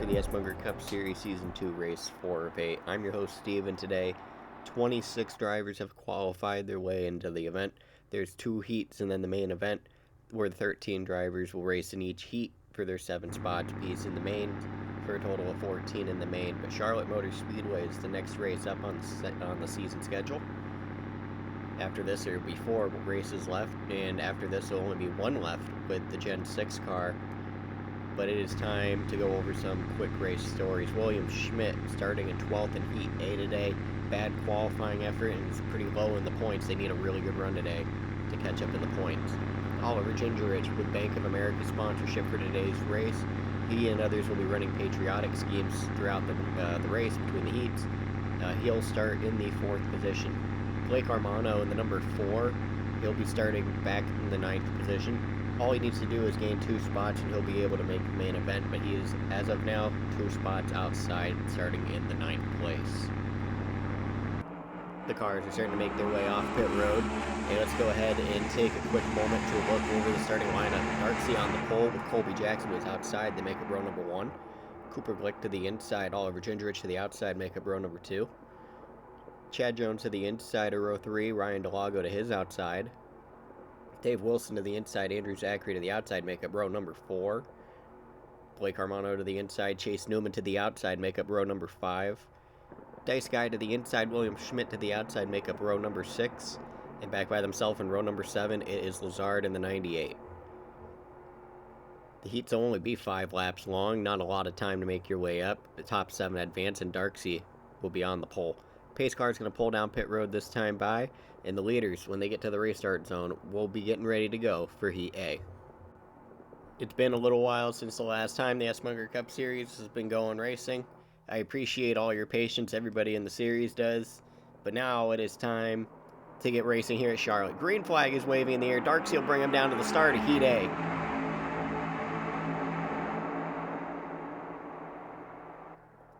the SMunger Cup Series Season 2 Race 4 of 8. I'm your host, Steve, and today 26 drivers have qualified their way into the event. There's 2 heats and then the main event, where 13 drivers will race in each heat for their 7 spots apiece in the main, for a total of 14 in the main. But Charlotte Motor Speedway is the next race up on the season schedule. After this, there will be 4 races left, and after this, there will only be 1 left with the Gen 6 car. But it is time to go over some quick race stories. William Schmidt starting in 12th in Heat A today. Bad qualifying effort and is pretty low in the points. They need a really good run today to catch up in the points. Oliver Gingerich with Bank of America sponsorship for today's race. He and others will be running patriotic schemes throughout the race between the heats. He'll start in the 4th position. Blake Armano in the number 4. He'll be starting back in the 9th position. All he needs to do is gain 2 spots and he'll be able to make the main event, but he is, as of now, 2 spots outside, starting in the 9th place. The cars are starting to make their way off pit road. Hey, let's go ahead and take a quick moment to look over the starting lineup. Darkzy on the pole with Colby Jackson, who's outside. They make up row number 1. Cooper Glick to the inside. Oliver Gingerich to the outside, make up row number 2. Chad Jones to the inside of row 3. Ryan Delago to his outside. Dave Wilson to the inside, Andrew Zachary to the outside, make up row number 4. Blake Armano to the inside, Chase Newman to the outside, make up row number 5. Dice Guy to the inside, William Schmidt to the outside, make up row number 6. And back by themselves in row number 7, it is Lazard in the 98. The heats will only be 5 laps long, not a lot of time to make your way up. The top 7 advance, and Darkzy will be on the pole. Pace car is going to pull down pit road this time by, and the leaders, when they get to the restart zone, will be getting ready to go for Heat A. It's been a little while since the last time the SMunger Cup Series has been going racing. I appreciate all your patience, everybody in the series does, but now it is time to get racing here at Charlotte. Green flag is waving in the air. Darkzy will bring him down to the start of Heat A.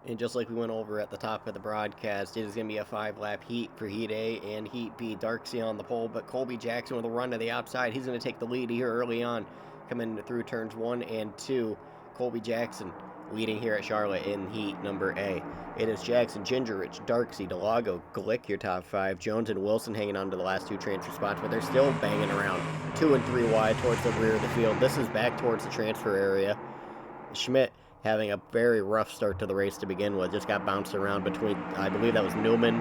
And just like we went over at the top of the broadcast, it is going to be a 5-lap heat for Heat A and Heat B. Darkzy on the pole, but Colby Jackson with a run to the outside. He's going to take the lead here early on, coming through turns 1 and 2. Colby Jackson leading here at Charlotte in Heat number A. It is Jackson, Gingerich, Darkzy, Delago, Glick, your top 5. Jones and Wilson hanging on to the last 2 transfer spots, but they're still banging around 2 and 3 wide towards the rear of the field. This is back towards the transfer area. Schmidt having a very rough start to the race to begin with. Just got bounced around between, I believe that was Newman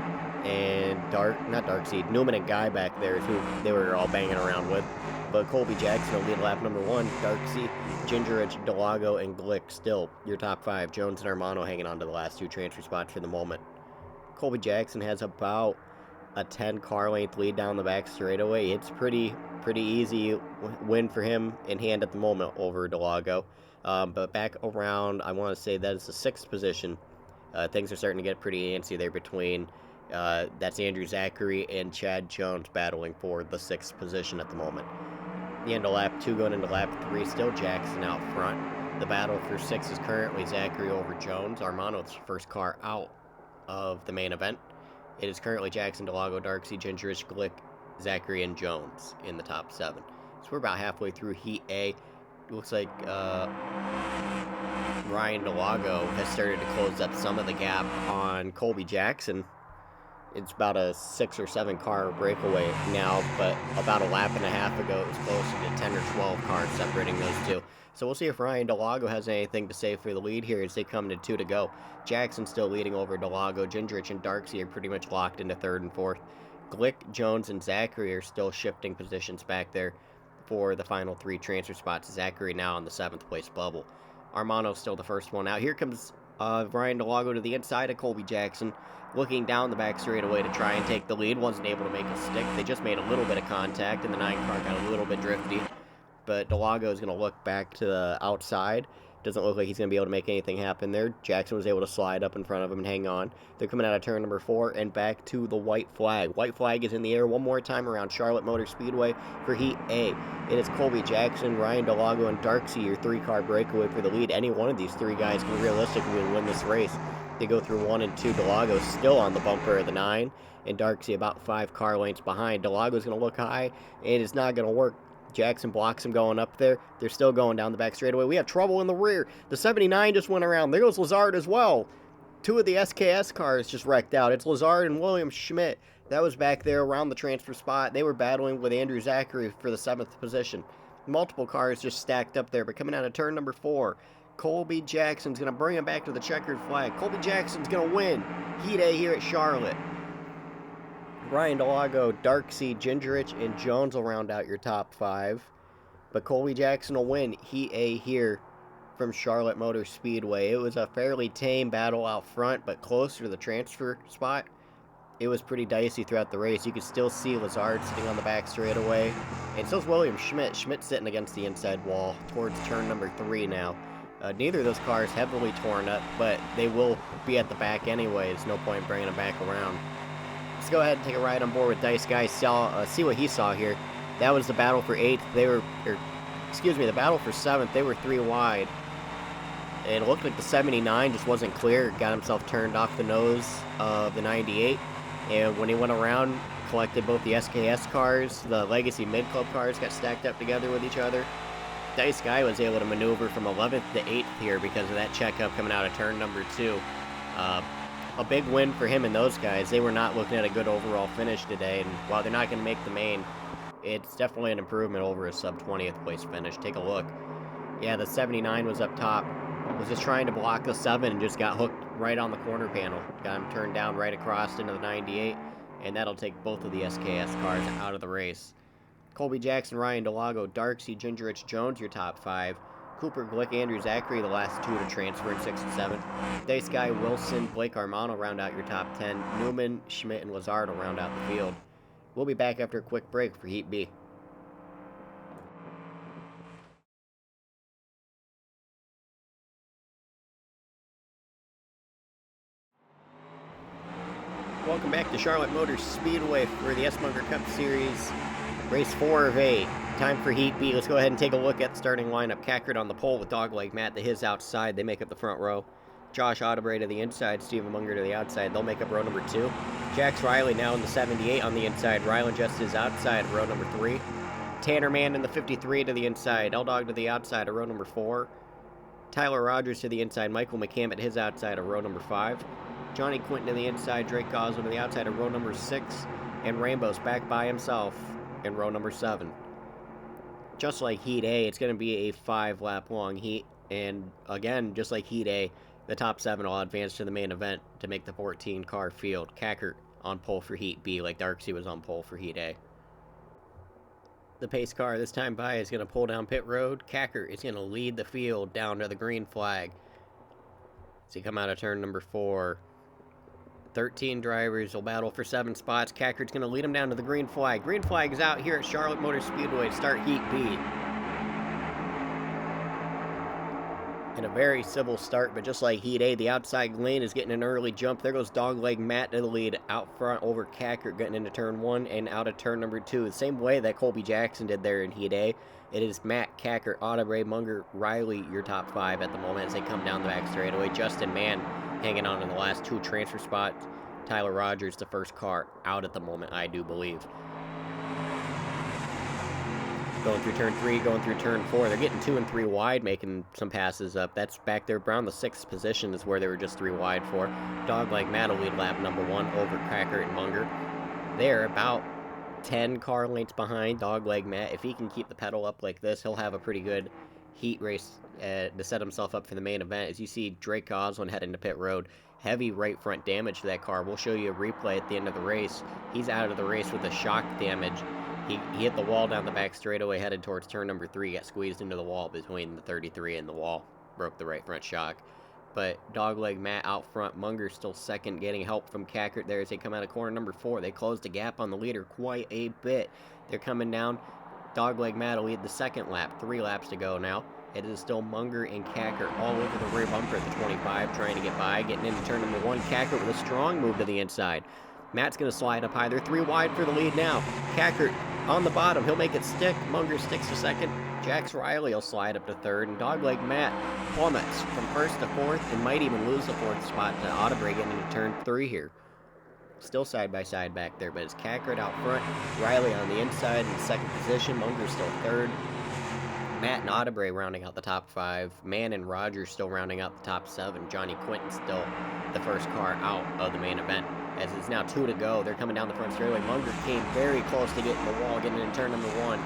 and Darkzy. Newman and Guy back there is who they were all banging around with. But Colby Jackson will lead lap number 1. Darkzy, Gingerich, Delago, and Glick still your top 5. Jones and Armano hanging on to the last 2 transfer spots for the moment. Colby Jackson has about a 10 car length lead down the back straightaway. It's pretty easy win for him in hand at the moment over Delago. But back around, I want to say that is the 6th position. Things are starting to get pretty antsy there between, that's Andrew Zachary and Chad Jones battling for the 6th position at the moment. The end of lap 2 going into lap 3, still Jackson out front. The battle for 6 is currently Zachary over Jones. Armano's first car out of the main event. It is currently Jackson, Delago, Darkzy, Gingerich, Glick, Zachary, and Jones in the top 7. So we're about halfway through Heat A. It looks like Ryan Delago has started to close up some of the gap on Colby Jackson. It's about a 6 or 7 car breakaway now, but about a lap and a half ago it was closer to 10 or 12 cars separating those 2. So we'll see if Ryan Delago has anything to say for the lead here as they come to 2 to go. Jackson still leading over Delago. Gingerich and Darkzy are pretty much locked into 3rd and 4th. Glick, Jones, and Zachary are still shifting positions back there for the final 3 transfer spots. Zachary now on the 7th place bubble. Armano's still the first one out. Here comes Ryan Delago to the inside of Colby Jackson, looking down the back straightaway to try and take the lead. Wasn't able to make a stick. They just made a little bit of contact, and the 9 car got a little bit drifty. But Delago is going to look back to the outside. Doesn't look like he's going to be able to make anything happen there. Jackson was able to slide up in front of him and hang on. They're coming out of turn number 4 and back to the white flag. White flag is in the air one more time around Charlotte Motor Speedway for Heat A. It is Colby Jackson, Ryan Delago, and Darkzy, your 3-car breakaway for the lead. Any one of these 3 guys can realistically win this race. They go through 1 and 2. Delago still on the bumper of the 9, and Darkzy about 5 car lengths behind. Delago's going to look high, and it's not going to work. Jackson blocks him going up there. They're still going down the back straightaway. We have trouble in the rear. The 79 just went around. There goes Lazard as well. Two of the SKS cars just wrecked out. It's Lazard and William Schmidt. That was back there around the transfer spot. They were battling with Andrew Zachary for the 7th position. Multiple cars just stacked up there, but coming out of turn number 4, Colby Jackson's going to bring him back to the checkered flag. Colby Jackson's going to win Heat A here at Charlotte. Ryan Delago, Darkzy, Gingerich, and Jones will round out your top 5. But Colby Jackson will win Heat A here from Charlotte Motor Speedway. It was a fairly tame battle out front, but closer to the transfer spot, it was pretty dicey throughout the race. You could still see Lazard sitting on the back straightaway. And so's William Schmidt. Schmidt sitting against the inside wall towards turn number 3 now. Neither of those cars heavily torn up, but they will be at the back anyways. No point bringing them back around. Let's go ahead and take a ride on board with Dice Guy. See what he saw here. That was the battle for 8th. The battle for 7th. They were 3 wide. And it looked like the 79 just wasn't clear. Got himself turned off the nose of the 98. And when he went around, collected both the SKS cars, the Legacy Mid-Club cars got stacked up together with each other. Dice Guy was able to maneuver from 11th to 8th here because of that checkup coming out of turn number 2. A big win for him and those guys. They were not looking at a good overall finish today, and while they're not going to make the main, it's definitely an improvement over a sub-20th place finish. Take a look. Yeah, the 79 was up top. Was just trying to block the 7 and just got hooked right on the corner panel. Got him turned down right across into the 98, and that'll take both of the SKS cars out of the race. Colby Jackson, Ryan Delago, Darkzy, Gingerich, Jones, your top 5. Cooper Glick, Andrew Zachary, the last 2 to transfer in 6th and 7th. Dice Guy, Wilson, Blake Armano round out your top 10. Newman, Schmidt, and Lazard will round out the field. We'll be back after a quick break for Heat B. Welcome back to Charlotte Motor Speedway for the SMunger Cup Series, race 4 of 8. Time for Heat B. Let's go ahead and take a look at the starting lineup. Kakert on the pole with Dogleg Matt to his outside. They make up the front row. Josh Audebray to the inside. Stephen Munger to the outside. They'll make up row number 2. Jax Riley now in the 78 on the inside. Rylan just his outside, row number 3. Tanner Mann in the 53 to the inside. L-Dog to the outside of row number 4. Tyler Rogers to the inside. Michael McCamm at his outside of row number 5. Johnny Quinton to the inside. Drake Goslin to the outside of row number 6. And Rainbow's back by himself in row number 7. Just like Heat A, it's going to be a 5-lap long heat. And again, just like Heat A, the top 7 will advance to the main event to make the 14-car field. Kakert on pole for Heat B, like Darkzy was on pole for Heat A. The pace car this time by is going to pull down pit road. Kakert is going to lead the field down to the green flag. As he come out of turn number 4. 13 drivers will battle for 7 spots. Kakert's going to lead them down to the green flag. Green flag is out here at Charlotte Motor Speedway to start Heat B. And a very civil start, but just like Heat A, the outside lane is getting an early jump. There goes Dogleg Matt to the lead out front over Kakert, getting into turn 1 and out of turn number 2. The same way that Colby Jackson did there in Heat A. It is Matt, Kakert, Audebray, Munger, Riley, your top 5 at the moment as they come down the back straightaway. Justin Mann hanging on in the last 2 transfer spots. Tyler Rogers, the first car out at the moment, I do believe. Going through turn 3, going through turn 4. They're getting 2 and 3 wide, making some passes up. That's back there around the 6th position is where they were just 3 wide for. Dogleg Matt will lead lap number 1 over Kakert and Munger. They're about 10 car lengths behind Dogleg Matt. If he can keep the pedal up like this, he'll have a pretty good heat race to set himself up for the main event. As you see Drake Goslin heading to pit road, heavy right front damage to that car. We'll show you a replay at the end of the race. He's out of the race with a shock damage. He hit the wall down the back straightaway, headed towards turn number 3, got squeezed into the wall between the 33 and the wall, broke the right front shock. But Dogleg Matt out front, Munger still second, getting help from Kakert there as they come out of corner number 4. They closed the gap on the leader quite a bit. They're coming down. Dogleg Matt will lead the second lap, 3 laps to go now. It is still Munger and Kakert all over the rear bumper at the 25, trying to get by, getting into turn number 1. Kakert with a strong move to the inside. Matt's going to slide up high. They're 3 wide for the lead now. Kakert on the bottom. He'll make it stick. Munger sticks to second. Jax Riley will slide up to 3rd. And Dogleg Matt plummets from 1st to 4th and might even lose the 4th spot to Audebray getting into turn 3 here. still side by side back there, but it's Kakert out front, Riley on the inside in second position, Munger's still third, Matt and Audebray rounding out the top 5, Mann and Rogers still rounding out the top 7, Johnny Quinton still the first car out of the main event. As it's now 2 to go, they're coming down the front straightaway. Munger came very close to getting the wall, getting in turn number 1.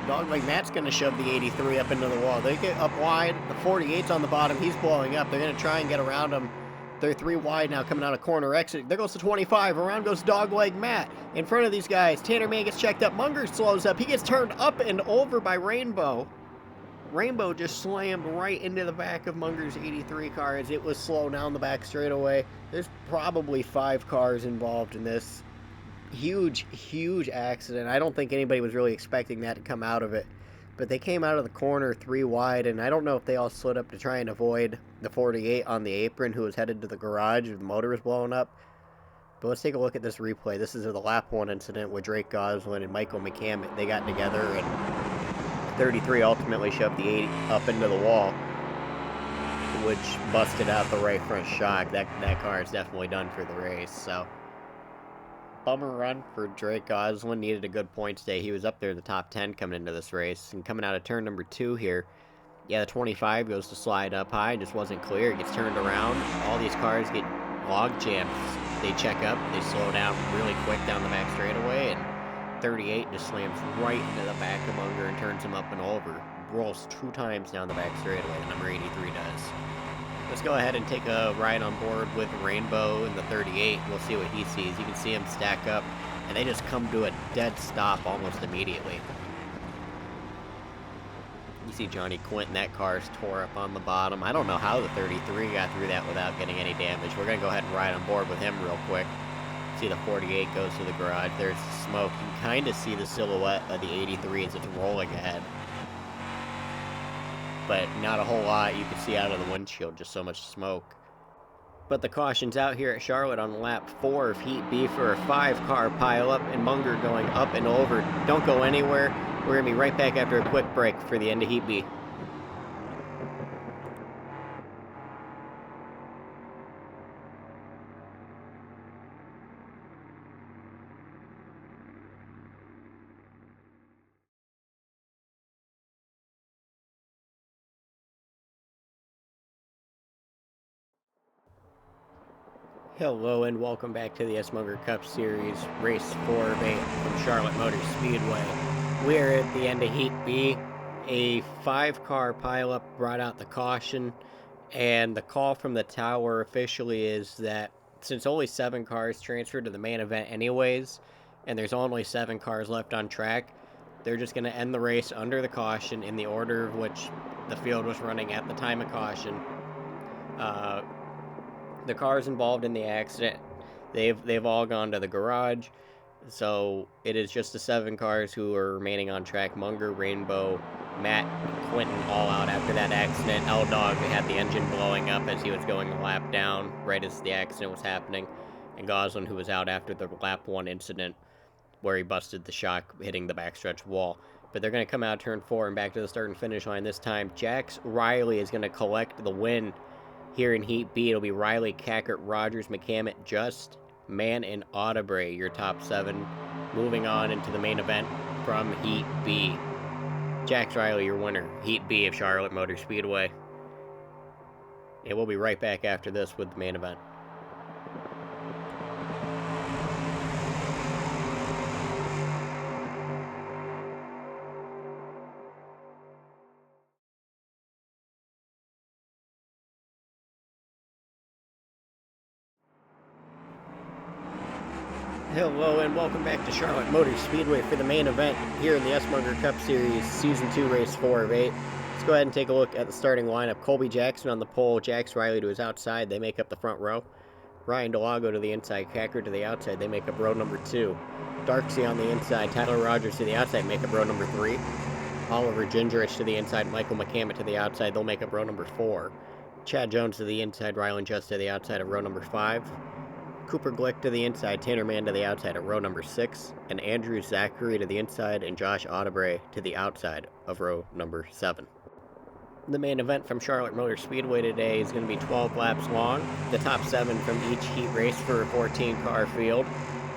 Dogleg Matt's going to shove the 83 up into the wall. They get up wide. The 48's on the bottom. He's blowing up. They're going to try and get around him. They're 3 wide now coming out of corner exit. There goes the 25. Around goes Dogleg Matt. In front of these guys, Tanner Mann gets checked up. Munger slows up. He gets turned up and over by Rainbow. Rainbow just slammed right into the back of Munger's 83 car as it was slow down the back straightaway. There's probably 5 cars involved in this. Huge accident. I don't think anybody was really expecting that to come out of it. But they came out of the corner 3 wide, and I don't know if they all slid up to try and avoid the 48 on the apron who was headed to the garage. The motor was blowing up. But let's take a look at this replay. This is the lap 1 incident with Drake Goslin and Michael McCammett. They got together, and 33 ultimately shoved the 80 up into the wall, which busted out the right front shock. That car is definitely done for the race. So, bummer run for Drake Goslin. Needed a good points day. He was up there in the top 10 coming into this race. And coming out of turn number 2 here, yeah, the 25 goes to slide up high. Just wasn't clear. It gets turned around. All these cars get log jams. They check up. They slow down really quick down the back straightaway. And 38 just slams right into the back of Munger and turns him up and over. Rolls 2 times down the back straightaway. The number 83 does. Let's go ahead and take a ride on board with Rainbow in the 38. We'll see what he sees. You can see him stack up, and they just come to a dead stop almost immediately. You see Johnny Quinton, that car's tore up on the bottom. I don't know how the 33 got through that without getting any damage. We're going to go ahead and ride on board with him real quick. See the 48 goes to the garage. There's the smoke. You can kind of see the silhouette of the 83 as it's rolling ahead. But not a whole lot you can see out of the windshield, just so much smoke. But the caution's out here at Charlotte on lap 4 of Heat B for a 5-car pileup, and Munger going up and over. Don't go anywhere. We're going to be right back after a quick break for the end of Heat B. Hello and welcome back to the SMunger Cup Series Race 4 of 8 from Charlotte Motor Speedway. We're at the end of Heat B. A 5-car pileup brought out the caution, and the call from the tower officially is that since only 7 cars transferred to the main event anyways, and there's only 7 cars left on track, they're just going to end the race under the caution in the order of which the field was running at the time of caution. The cars involved in the accident, they've all gone to the garage, so it is just the 7 cars who are remaining on track. Munger, Rainbow, Matt, Quinton all out after that accident. L-Dog had the engine blowing up as he was going a lap down right as the accident was happening, and Goslin, who was out after the lap 1 incident where he busted the shock hitting the backstretch wall. But they're going to come out turn 4 and back to the start and finish line this time. Jax Riley is going to collect the win here in Heat B. It'll be Riley, Kakert, Rogers, McCammett, Just, Mann, and Audebray, your top 7. Moving on into the main event from Heat B. Jax Riley, your winner. Heat B of Charlotte Motor Speedway. And we'll be right back after this with the main event. Hello and welcome back to Charlotte Motor Speedway for the main event here in the SMunger Cup Series Season 2 Race 4 of 8. Let's go ahead and take a look at the starting lineup. Colby Jackson on the pole, Jax Riley to his outside, they make up the front row. Ryan Delago to the inside, Kakert to the outside, they make up row number 2. Darkzy on the inside, Tyler Rogers to the outside, make up row number 3. Oliver Gingerich to the inside, Michael McCammett to the outside, they'll make up row number 4. Chad Jones to the inside, Rylan Just to the outside of row number 5. Cooper Glick to the inside, Tanner Mann to the outside at row number 6, and Andrew Zachary to the inside, and Josh Audebray to the outside of row number 7. The main event from Charlotte Motor Speedway today is going to be 12 laps long. The top 7 from each heat race for a 14-car field.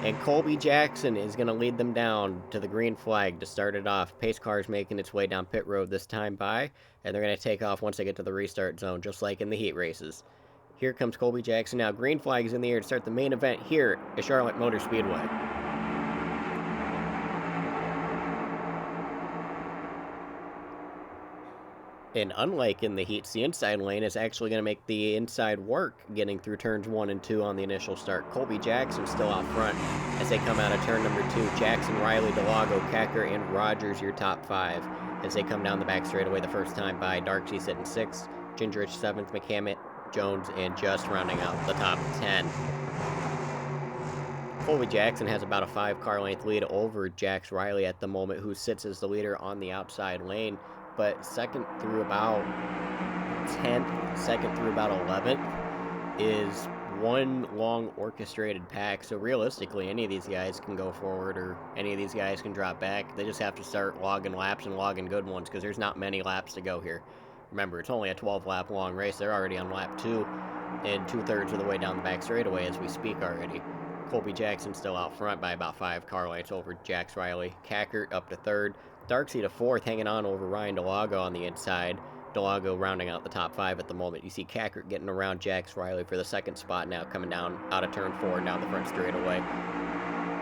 And Colby Jackson is going to lead them down to the green flag to start it off. Pace car is making its way down pit road this time by, and they're going to take off once they get to the restart zone, just like in the heat races. Here comes Colby Jackson now. Green flag is in the air to start the main event here at Charlotte Motor Speedway. And unlike in the heats, the inside lane is actually going to make the inside work getting through turns 1 and 2 on the initial start. Colby Jackson still out front as they come out of turn number 2. Jackson, Riley, Delago, Kakert, and Rogers your top 5 as they come down the back straightaway the first time by. Darkzy sitting 6th, Gingerich 7th, McCammett, Jones, and Just rounding out the top 10. Colby Jackson has about a 5-car length lead over Jax Riley at the moment, who sits as the leader on the outside lane. But second through about 10th, second through about 11th is one long orchestrated pack. So realistically, any of these guys can go forward or any of these guys can drop back. They just have to start logging laps and logging good ones because there's not many laps to go here. Remember, it's only a 12-lap long race. They're already on lap 2 and 2/3 of the way down the back straightaway as we speak already. Colby Jackson still out front by about 5 car lengths over Jax Riley. Kakert up to 3rd. Darkzy to 4th, hanging on over Ryan Delago on the inside. Delago rounding out the top 5 at the moment. You see Kakert getting around Jax Riley for the 2nd spot now, coming down out of turn 4 down the front straightaway.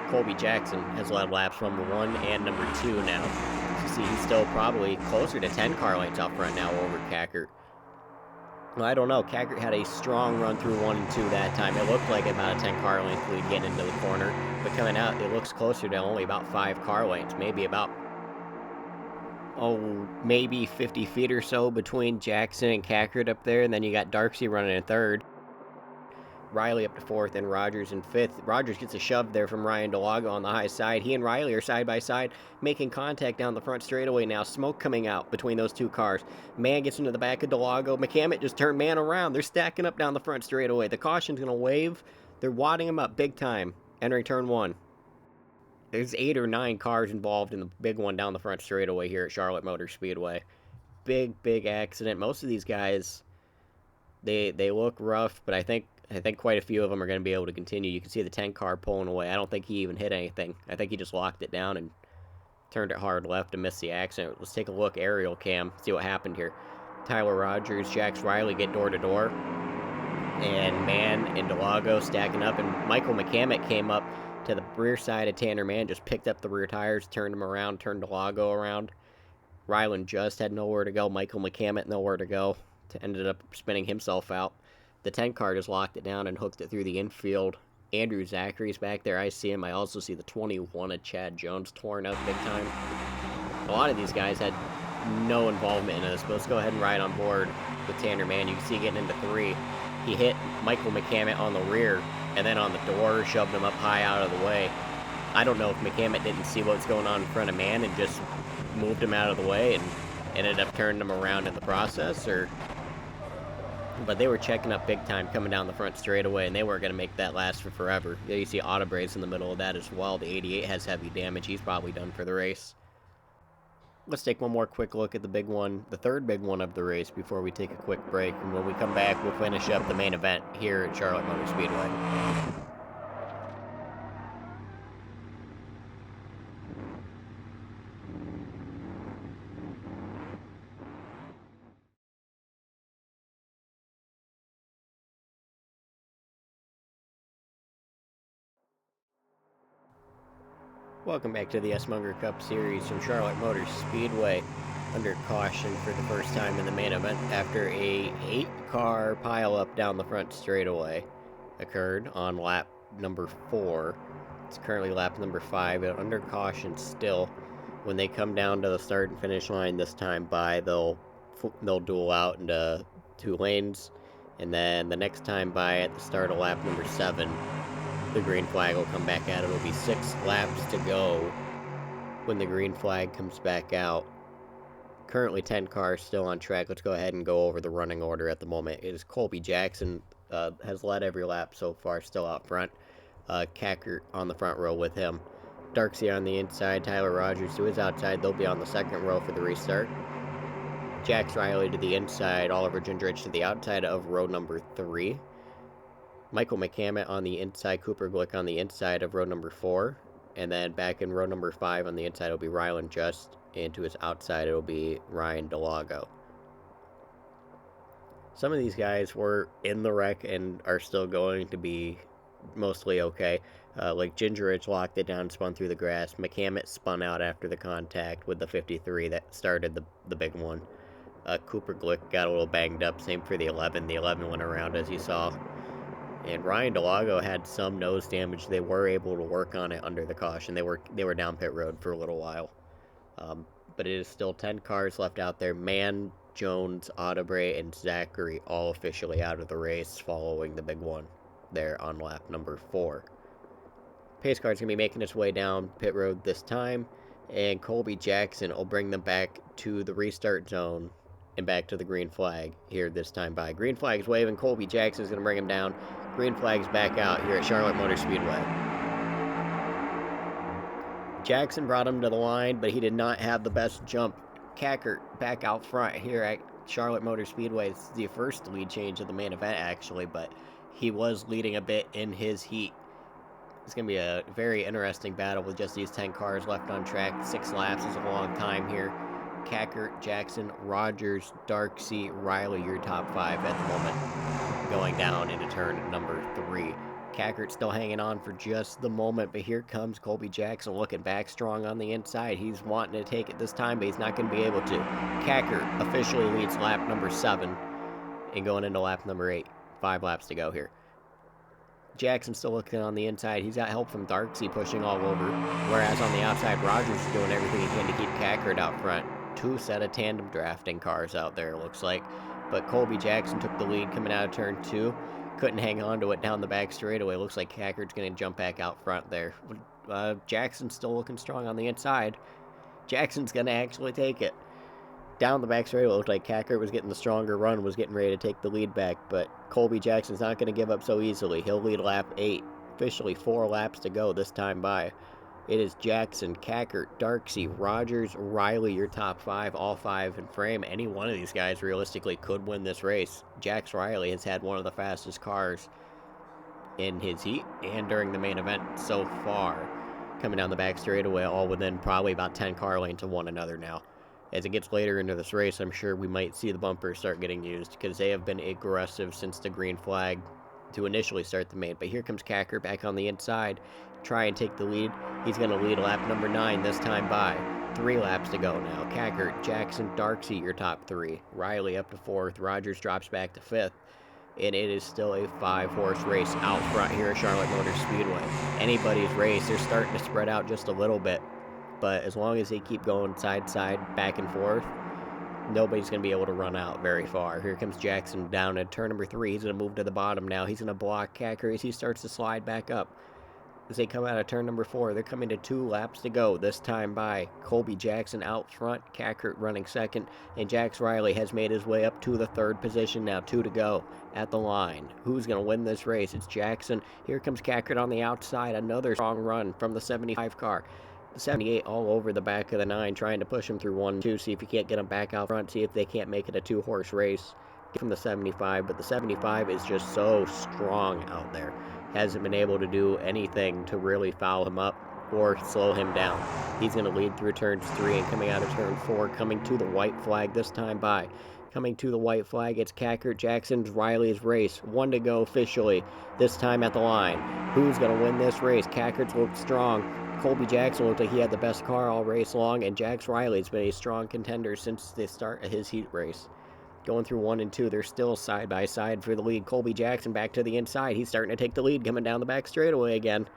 Colby Jackson has led laps from number 1 and number 2 now. You see he's still probably closer to 10 car lengths out front now over Kakert. Well, I don't know. Kakert had a strong run through 1 and 2 that time. It looked like about a 10-car length lead getting into the corner, but coming out, it looks closer to only about 5 car lengths, maybe about maybe 50 feet or so between Jackson and Kakert up there, and then you got Darkzy running in 3rd. Riley up to 4th, and Rogers in 5th. Rogers gets a shove there from Ryan Delago on the high side. He and Riley are side by side, making contact down the front straightaway now. Smoke coming out between those 2 cars. Mann gets into the back of Delago. McCammett just turned Mann around. They're stacking up down the front straightaway. The caution's going to wave. They're wadding him up big time, entering turn 1. There's 8 or 9 cars involved in the big one down the front straightaway here at Charlotte Motor Speedway. Big accident. Most of these guys, they look rough, but I think quite a few of them are going to be able to continue. You can see the 10-car pulling away. I don't think he even hit anything. I think he just locked it down and turned it hard left and missed the accident. Let's take a look, aerial cam, see what happened here. Tyler Rogers, Jax Riley get door to door, and Mann and Delago stacking up, and Michael McCammett came up to the rear side of Tanner Mann, just picked up the rear tires, turned him around, turned Delago around. Ryland just had nowhere to go. Michael McCammett nowhere to go. Ended up spinning himself out. The 10-car just locked it down and hooked it through the infield. Andrew Zachary's back there. I see him. I also see the 21 of Chad Jones torn up big time. A lot of these guys had no involvement in this, but let's go ahead and ride on board with Tanner Mann. You can see getting into 3. He hit Michael McCammett on the rear, and then on the door, shoved him up high out of the way. I don't know if McCammett didn't see what's going on in front of Mann and just moved him out of the way and ended up turning him around in the process, but they were checking up big time coming down the front straightaway, and they weren't going to make that last for forever. You see Autobrace in the middle of that as well. The 88 has heavy damage. He's probably done for the race. Let's take one more quick look at the big one, the 3rd big one of the race, before we take a quick break. And when we come back, we'll finish up the main event here at Charlotte Motor Speedway. Welcome back to the SMunger Cup Series from Charlotte Motor Speedway. Under caution for the first time in the main event after a 8-car pileup down the front straightaway occurred on lap number 4. It's currently lap number 5, and under caution still. When they come down to the start and finish line this time by, they'll duel out into 2 lanes, and then the next time by at the start of lap number 7, the green flag will come back out. It'll be 6 laps to go when the green flag comes back out. Currently 10 cars still on track. Let's go ahead and go over the running order at the moment. It is Colby Jackson has led every lap so far, still out front. Kakert on the front row with him. Darkzy on the inside, Tyler Rogers to his outside. They'll be on the second row for the restart. Jax Riley to the inside, Oliver Gingerich to the outside of row number 3. Michael McCammett on the inside, Cooper Glick on the inside of row number 4. And then back in row number 5 on the inside will be Rylan Just, and to his outside it'll be Ryan DeLago. Some of these guys were in the wreck and are still going to be mostly okay. Like Gingerich locked it down, spun through the grass. McCammett spun out after the contact with the 53 that started the big one. Cooper Glick got a little banged up, same for the 11. The 11 went around, as you saw. And Ryan DeLago had some nose damage. They were able to work on it under the caution. They were down pit road for a little while. But it is still 10 cars left out there. Mann, Jones, Audebray, and Zachary all officially out of the race following the big one there on lap number 4. Pace car's going to be making its way down pit road this time, and Colby Jackson will bring them back to the restart zone and back to the green flag here this time by. Green flag's waving. Colby Jackson's going to bring him down. Green flag's back out here at Charlotte Motor Speedway. Jackson brought him to the line, but he did not have the best jump. Kakert back out front here at Charlotte Motor Speedway. It's the first lead change of the main event, actually, but he was leading a bit in his heat. It's going to be a very interesting battle with just these 10 cars left on track. 6 laps is a long time here. Kakert, Jackson, Rogers, Darkzy, Riley, your top 5 at the moment, going down into turn number 3. Kakert still hanging on for just the moment, but here comes Colby Jackson looking back strong on the inside. He's wanting to take it this time, but he's not going to be able to. Kakert officially leads lap number 7 and going into lap number 8. 5 laps to go here. Jackson still looking on the inside. He's got help from Darkzy pushing all over, whereas on the outside, Rogers is doing everything he can to keep Kakert out front. 2 set of tandem drafting cars out there, looks like. But Colby Jackson took the lead coming out of turn 2. Couldn't hang on to it down the back straightaway. Looks like Kakert's going to jump back out front there. Jackson's still looking strong on the inside. Jackson's going to actually take it. Down the back straightaway, it looked like Kakert was getting the stronger run, was getting ready to take the lead back, but Colby Jackson's not going to give up so easily. He'll lead lap 8. Officially 4 laps to go this time by. It is Jackson, Kakert, Darkzy, Rogers, Riley, your top 5, all 5 in frame. Any one of these guys realistically could win this race. Jax Riley has had one of the fastest cars in his heat and during the main event so far. Coming down the back straightaway, all within probably about 10 car lanes of one another now. As it gets later into this race, I'm sure we might see the bumpers start getting used because they have been aggressive since the green flag to initially start the main. But here comes Kakert back on the inside. Try and take the lead. He's going to lead lap number 9 this time by. 3 laps to go now. Kakert, Jackson, Darkzy, your top 3. Riley up to 4th. Rogers drops back to 5th. And it is still a 5-horse race out front here at Charlotte Motor Speedway. Anybody's race. They're starting to spread out just a little bit. But as long as they keep going side to side, back and forth, nobody's going to be able to run out very far. Here comes Jackson down at turn number 3. He's going to move to the bottom now. He's going to block Kakert as he starts to slide back up. As they come out of turn number 4, they're coming to 2 laps to go this time by. Colby Jackson out front, Kakert running second, and Jax Riley has made his way up to the 3rd position now. 2 to go at the line. Who's going to win this race? It's Jackson. Here comes Kakert on the outside. Another strong run from the 75 car. The 78 all over the back of the 9, trying to push him through 1-2, see if he can't get him back out front, see if they can't make it a 2-horse race from the 75, but the 75 is just so strong out there. Hasn't been able to do anything to really foul him up or slow him down. He's going to lead through turns 3 and coming out of turn 4, coming to the white flag this time by. Coming to the white flag, it's Kakert, Jackson's, Riley's race. 1 to go officially, this time at the line. Who's going to win this race? Kakert's looked strong. Colby Jackson looked like he had the best car all race long, and Jax Riley's been a strong contender since the start of his heat race. Going through 1 and 2, they're still side by side for the lead. Colby Jackson back to the inside. He's starting to take the lead, coming down the back straightaway again.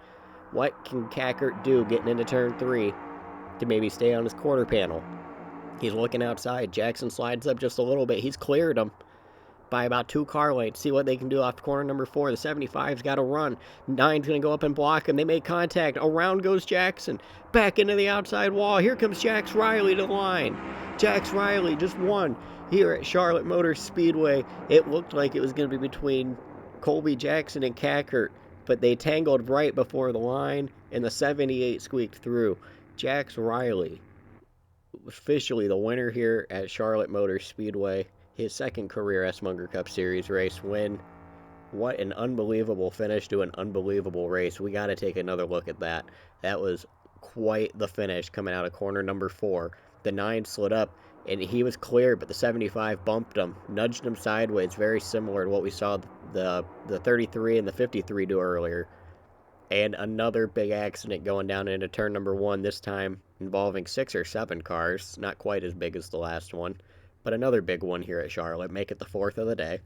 What can Kakert do getting into turn 3 to maybe stay on his quarter panel? He's looking outside. Jackson slides up just a little bit. He's cleared him by about 2 car lengths. See what they can do off corner number 4. The 75's got to run. 9's going to go up and block him. They make contact. Around goes Jackson. Back into the outside wall. Here comes Jax Riley to the line. Jax Riley just won here at Charlotte Motor Speedway. It looked like it was going to be between Colby Jackson and Kakert, but they tangled right before the line, and the 78 squeaked through. Jax Riley officially the winner here at Charlotte Motor Speedway. His second career SMunger Cup Series race win. What an unbelievable finish to an unbelievable race. We got to take another look at that. That was quite the finish coming out of corner number 4. The 9 slid up, and he was clear, but the 75 bumped him, nudged him sideways, very similar to what we saw the 33 and the 53 do earlier. And another big accident going down into turn number 1, this time involving 6 or 7 cars. Not quite as big as the last one, but another big one here at Charlotte. Make it the 4th of the day.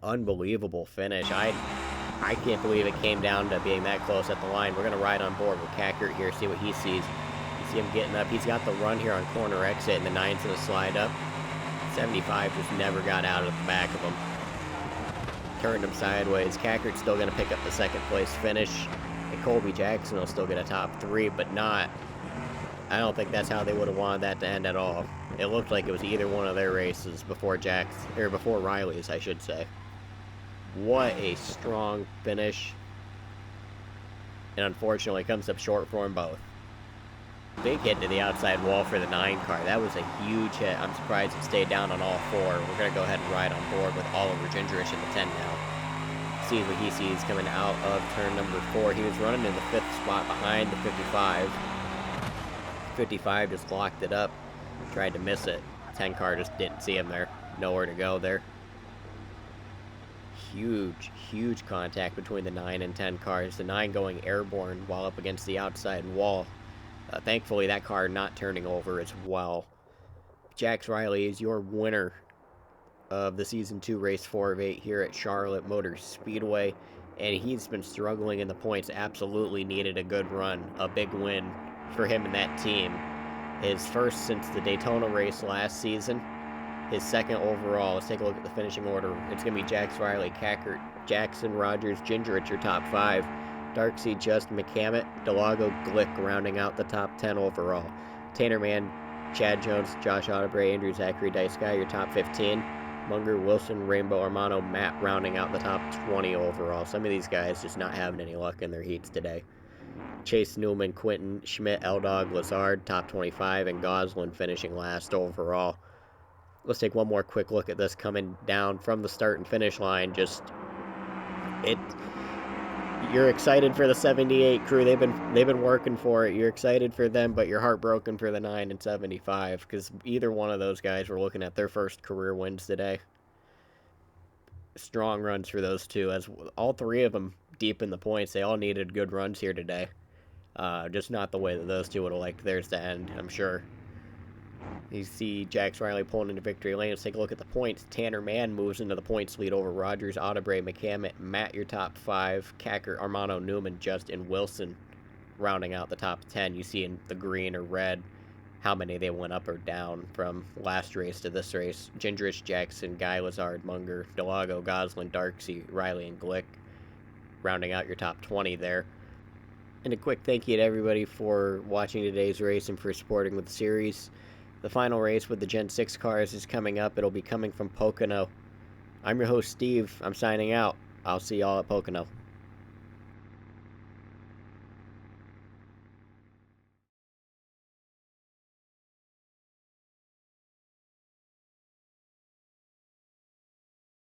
Unbelievable finish. I can't believe it came down to being that close at the line. We're going to ride on board with Kakert here, see what he sees. You see him getting up. He's got the run here on corner exit, and the 9's going to slide up. 75 just never got out of the back of him. Turned him sideways. Kakert's still going to pick up the second place finish. And Colby Jackson will still get a top 3, but not. I don't think that's how they would have wanted that to end at all. It looked like it was either one of their races before Riley's, I should say. What a strong finish. And unfortunately comes up short for them both. Big hit to the outside wall for the 9 car. That was a huge hit. I'm surprised it stayed down on all 4. We're going to go ahead and ride on board with Oliver Gingerich in the 10 now. See what he sees coming out of turn number 4. He was running in the 5th spot behind the 55. 55 just locked it up. Tried to miss it. 10 car just didn't see him there. Nowhere to go there. Huge contact between the 9 and 10 cars. The 9 going airborne while up against the outside wall. Thankfully, that car not turning over as well. Jax Riley is your winner of the Season 2 Race 4 of 8 here at Charlotte Motor Speedway. And he's been struggling in the points. Absolutely needed a good run. A big win for him and that team. His first since the Daytona race last season. His second overall. Let's take a look at the finishing order. It's going to be Jax Riley, Kakert, Jackson, Rogers, Gingerich, your top 5. Darkzy, Just, McCammett, Delago, Glick rounding out the top 10 overall. Tanner Mann, Chad Jones, Josh Audebray, Andrew Zachary, Dice Guy, your top 15. Munger, Wilson, Rainbow, Armano, Matt rounding out the top 20 overall. Some of these guys just not having any luck in their heats today. Chase Newman, Quinton, Schmidt, Eldog, Lazard, top 25, and Goslin finishing last overall. Let's take one more quick look at this coming down from the start and finish line. You're excited for the 78 crew. They've been working for it. You're excited for them, but you're heartbroken for the 9 and 75 because either one of those guys were looking at their first career wins today. Strong runs for those two, as all 3 of them deep in the points. They all needed good runs here today. Just not the way that those two would have liked theirs to end, I'm sure. You see Jax Riley pulling into victory lane. Let's take a look at the points. Tanner Mann moves into the points lead over Rogers, Audebray, McCammett, Matt, your top 5, Kakert, Armano, Newman, Justin, Wilson, rounding out the top 10. You see in the green or red how many they went up or down from last race to this race. Gingerich, Jackson, Guy, Lazard, Munger, Delago, Goslin, Darkzy, Riley, and Glick, rounding out your top 20 there. And a quick thank you to everybody for watching today's race and for supporting with the series. The final race with the Gen 6 cars is coming up. It'll be coming from Pocono. I'm your host, Steve. I'm signing out. I'll see y'all at Pocono.